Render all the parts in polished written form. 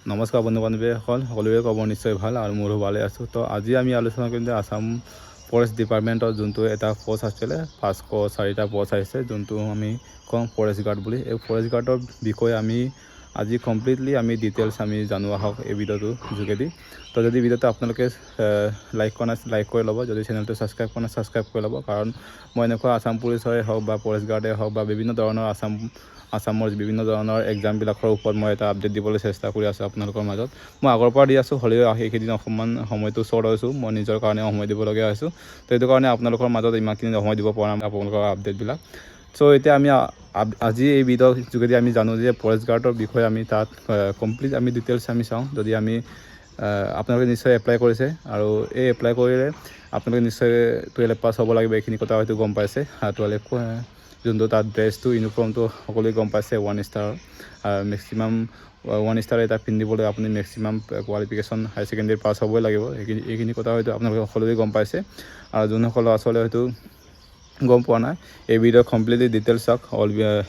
নমস্কাৰ বন্ধু বান্ধৱীসকল, সকলোৰে খবৰ নিশ্চয় ভাল আৰু মোৰো ভালে আছোঁ। তো আজি আমি আলোচনা কৰিম যে আসাম ফৰেষ্ট ডিপাৰ্টমেণ্টৰ যোনটো এটা পোষ্ট আছিলে 504টা পোষ্ট আহিছে, যোনটো আমি কওঁ ফৰেষ্ট গাৰ্ড বুলি। এই ফৰেষ্ট গাৰ্ডৰ বিষয়ে আমি আজি কমপ্লিটলি আমি ডিটেইলছ আমি জানো আহক এই ভিডিঅ'টোৰ যোগেদি। তো যদি ভিডিঅ'টো আপোনালোকে লাইক কৰি ল'ব, যদি চেনেলটো ছাবস্ক্ৰাইব কৰা নাই ছাবস্ক্ৰাইব কৰি ল'ব, কাৰণ মই এনেকুৱা আসাম পুলিচৰে হওক বা ফৰেষ্ট গাৰ্ডে হওক বা বিভিন্ন ধৰণৰ আসামৰ বিভিন্ন ধৰণৰ এক্সামবিলাকৰ ওপৰত মই এটা আপডেট দিবলৈ চেষ্টা কৰি আছোঁ আপোনালোকৰ মাজত। মই আগৰ পৰা দি আছোঁ, হ'লেও এইকেইদিন অকণমান সময়টো শ্বৰ্ট হৈছোঁ, মই নিজৰ কাৰণে সময় দিবলগীয়া হৈছোঁ। তো সেইটো কাৰণে আপোনালোকৰ মাজত ইমানখিনি সময় দিব পৰা নাই আপোনালোকৰ আপডেটবিলাক। চ' এতিয়া আমি আজি এই ভিডিঅ'ৰ যোগেদি আমি জানো যে ফৰেষ্ট গাৰ্ডৰ বিষয়ে আমি তাত কমপ্লিট আমি ডিটেইলছ আমি চাওঁ। যদি আমি আপোনালোকে নিশ্চয় এপ্লাই কৰিছে, আৰু এই এপ্লাই কৰিলে আপোনালোকে নিশ্চয় 12 পাছ হ'ব লাগিব, এইখিনি কথা হয়তো গম পাইছে। 12 যোনটো তাত ড্ৰেছটো ইউনিফৰ্মটো সকলোৱে গম পাইছে 1 ষ্টাৰ, মেক্সিমাম 1 ষ্টাৰ এটা পিন্ধিবলৈ আপুনি maximum qualification higher secondary pass হ'বই লাগিব। এইখিনি কথা হয়তো আপোনালোকে সকলোৱে গম পাইছে, আৰু যোনসকল আচলতে হয়তো গম পোৱা নাই এই ভিডিঅ' কমপ্লিটলি ডিটেইলছ চাওক,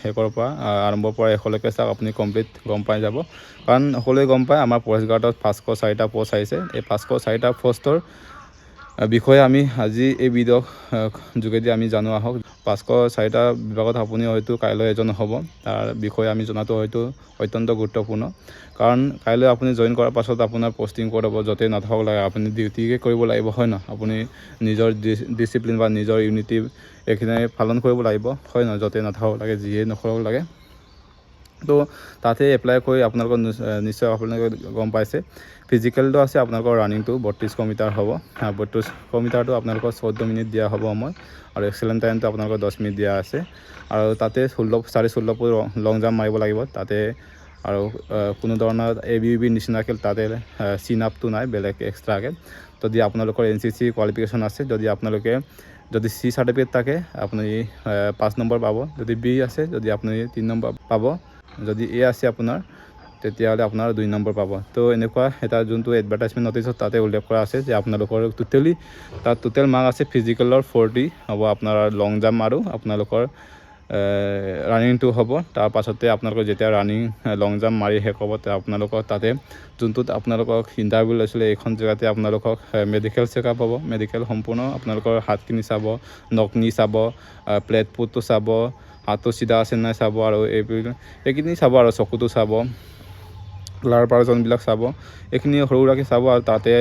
শেষৰ পৰা আৰম্ভৰ পৰা শেষলৈকে চাওক, আপুনি কমপ্লিট গম পাই যাব। কাৰণ সকলোৱে গম পায় আমাৰ ফৰেষ্ট গাৰ্ডত 504টা পোষ্ট আহিছে। এই 504টা পোষ্টৰ বিষয়ে আমি আজি এই ভিডিঅ' যোগেদি আমি জানো আহক। 504টা বিভাগত আপুনি হয়তো কাইলৈ এজন হ'ব, তাৰ বিষয়ে আমি জনাটো হয়তো অত্যন্ত গুৰুত্বপূৰ্ণ। কাৰণ কাইলৈ আপুনি জইন কৰাৰ পাছত আপোনাৰ পষ্টিং ক'ত হ'ব, য'তেই নাথাকক লাগে আপুনি ডিউটিকে কৰিব লাগিব, হয় নহয়। আপুনি নিজৰ ডিচিপ্লিন বা নিজৰ ইউনিটি এইখিনি পালন কৰিব লাগিব, হয় নহয়, য'তেই নাথাকক লাগে, যিয়ে নকৰক লাগে। তো তাতে এপ্লাই কৰি আপোনালোকৰ নিশ্চয় আপোনালোকে গম পাইছে ফিজিকেলটো আছে আপোনালোকৰ ৰানিংটো 32 মিটাৰ হ'ব। 32 মিটাৰটো আপোনালোকৰ 14 মিনিট দিয়া হ'ব সময়, আৰু এক্সেলেণ্ট টাইমটো আপোনালোকৰ 10 মিনিট দিয়া আছে। আৰু তাতে 16.5 ফুট লং জাম্প মাৰিব লাগিব তাতে, আৰু কোনো ধৰণৰ ABUB নিচিনাকৈ তাতে চিন আপটো নাই বেলেগ এক্সট্ৰাকৈ। যদি আপোনালোকৰ NCC কোৱালিফিকেশ্যন আছে, যদি C চাৰ্টিফিকেট থাকে আপুনি 5 নম্বৰ পাব, যদি B আছে যদি আপুনি 3 নম্বৰ পাব, যদি A আছে আপোনাৰ তেতিয়াহ'লে আপোনাৰ 2 নম্বৰ পাব। তো এনেকুৱা এটা যোনটো এডভাৰটাইজমেণ্ট নটিছত তাতে উল্লেখ কৰা আছে যে আপোনালোকৰ টোটেল মাৰ্ক আছে ফিজিকেলৰ 40 হ'ব, আপোনাৰ লং জাম্প আৰু আপোনালোকৰ ৰানিংটো হ'ব। তাৰ পাছতে আপোনালোকৰ যেতিয়া ৰানিং লং জাম্প মাৰি শেষ হ'ব, আপোনালোকৰ তাতে যোনটোত আপোনালোকক ইণ্টাৰভিউ লৈছিলে এইখন জেগাতে আপোনালোকক মেডিকেল চেকআপ হ'ব। মেডিকেল সম্পূৰ্ণ আপোনালোকৰ হাতখিনি চাব, নখনি চাব, প্লেট ফুটটো চাব, হাতটো চিধা আছে নাই চাব, আৰু এইখিনি চাব, আৰু চকুটো চাব, লাৰ পাৰ্জনবিলাক চাব, এইখিনি সৰু সুৰাকৈ চাব। আৰু তাতে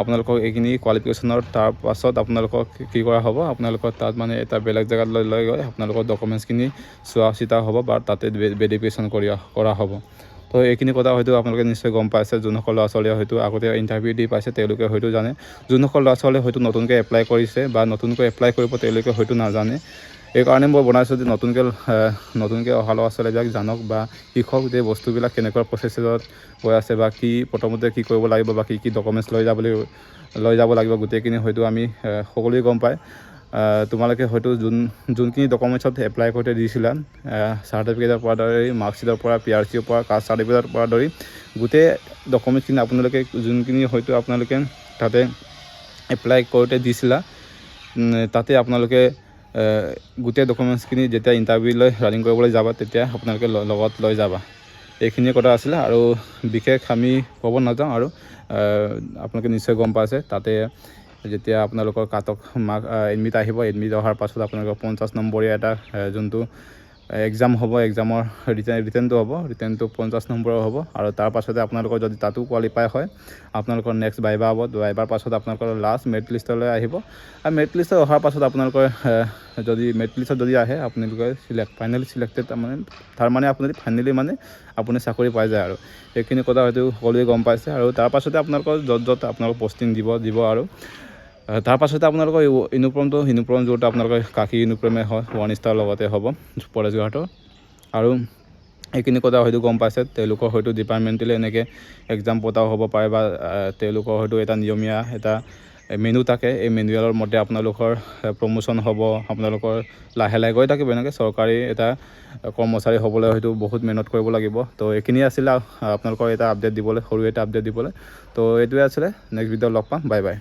আপোনালোকক এইখিনি কোৱালিফিকেশ্যনৰ তাৰ পাছত আপোনালোকক কি কৰা হ'ব, আপোনালোকৰ তাত মানে এটা বেলেগ জেগাত লৈ গৈ আপোনালোকৰ ডকুমেণ্টছখিনি চোৱা চিতা হ'ব বা তাতে ভেৰিফিকেশ্যন কৰা হ'ব। তো এইখিনি কথা হয়তো আপোনালোকে নিশ্চয় গম পাইছে। যোনসকল ল'ৰা ছোৱালীয়ে হয়তো আগতে ইণ্টাৰভিউ দি পাইছে তেওঁলোকে হয়তো জানে, যোনসকল ল'ৰা ছোৱালীয়ে হয়তো নতুনকৈ এপ্লাই কৰিছে বা নতুনকৈ এপ্লাই কৰিব তেওঁলোকে হয়তো নাজানে। এইকাৰণে মই বনাইছোঁ যে নতুনকৈ অহা ল'ৰা ছোৱালীবিলাক জানক বা শিকক যে বস্তুবিলাক কেনেকুৱা প্ৰচেছত হৈ আছে, বা কি প্ৰথমতে কি কৰিব লাগিব, বা কি ডকুমেণ্টছ লৈ যাব লাগিব, গোটেইখিনি হয়তো আমি সকলোৱে গম পায়। তোমালোকে হয়তো যোনখিনি ডকুমেণ্টছত এপ্লাই কৰোঁতে দিছিলা, চাৰ্টিফিকেটৰ পৰা ধৰি মাৰ্কশ্বিটৰ পৰা PRCৰ পৰা কাষ্ট চাৰ্টিফিকেটৰ পৰা ধৰি গোটেই ডকুমেণ্টছখিনি আপোনালোকে যোনখিনি হয়তো আপোনালোকে তাতে এপ্লাই কৰোঁতে দিছিলা, তাতে আপোনালোকে গোটেই ডকুমেণ্টছখিনি যেতিয়া ইণ্টাৰভিউ লৈ ৰানিং কৰিবলৈ যাবা তেতিয়া আপোনালোকে লগত লৈ যাবা। এইখিনিয়ে কথা আছিলে, আৰু বিশেষ আমি ক'ব নাযাওঁ। আৰু আপোনালোকে নিশ্চয় গম পাইছে তাতে যেতিয়া আপোনালোকৰ কাটক মাৰ্ক এডমিট আহিব, এডমিট অহাৰ পাছত আপোনালোকৰ 50 নম্বৰীয়া এটা যোনটো এক্সাম হ'ব, এক্সামৰ ৰিটেনটো হ'ব, ৰিটেনটো 50 নম্বৰৰ হ'ব। আৰু তাৰ পাছতে আপোনালোকৰ যদি তাতো কোৱালিফাই হয় আপোনালোকৰ নেক্সট ভাইভা হ'ব। ভাইভাৰ পাছত আপোনালোকৰ লাষ্ট মেৰিট লিষ্টলৈ আহিব, আৰু মেৰিট লিষ্টত অহাৰ পাছত আপোনালোকৰ যদি মেৰিট লিষ্টত যদি আহে আপোনালোকে ফাইনেলি চিলেক্টেড, তাৰমানে আপুনি চাকৰি পাই যায়। আৰু এইখিনি কথা হয়তো সকলোৱে গম পাইছে। আৰু তাৰ পাছতে আপোনালোকৰ য'ত আপোনালোকৰ পষ্টিং দিব, আৰু তাৰ পাছতে আপোনালোকৰ ইউনিফৰ্ম যোৰটো আপোনালোকৰ কাকি ইউনিফৰ্মে হয় 1 ষ্টাৰ লগতে হ'ব ফৰেষ্ট গাৰ্ডৰ। আৰু এইখিনি কথা হয়তো গম পাইছে তেওঁলোকৰ হয়তো ডিপাৰ্টমেণ্টেলি এনেকৈ এক্সাম পতাও হ'ব পাৰে, বা তেওঁলোকৰ হয়তো এটা নিয়মীয়া এটা মেনু থাকে। এই মেনুৱেলৰ মতে আপোনালোকৰ প্ৰমোশ্যন হ'ব, আপোনালোকৰ লাহে লাহে গৈ থাকিব। এনেকৈ চৰকাৰী এটা কৰ্মচাৰী হ'বলৈ হয়তো বহুত মেহনত কৰিব লাগিব। তো এইখিনিয়ে আছিলে আপোনালোকৰ এটা আপডেট দিবলৈ, সৰু এটা আপডেট দিবলৈ। তো এইটোৱে আছিলে, নেক্সট ভিডিঅ'ত লগ পাম, বাই বাই।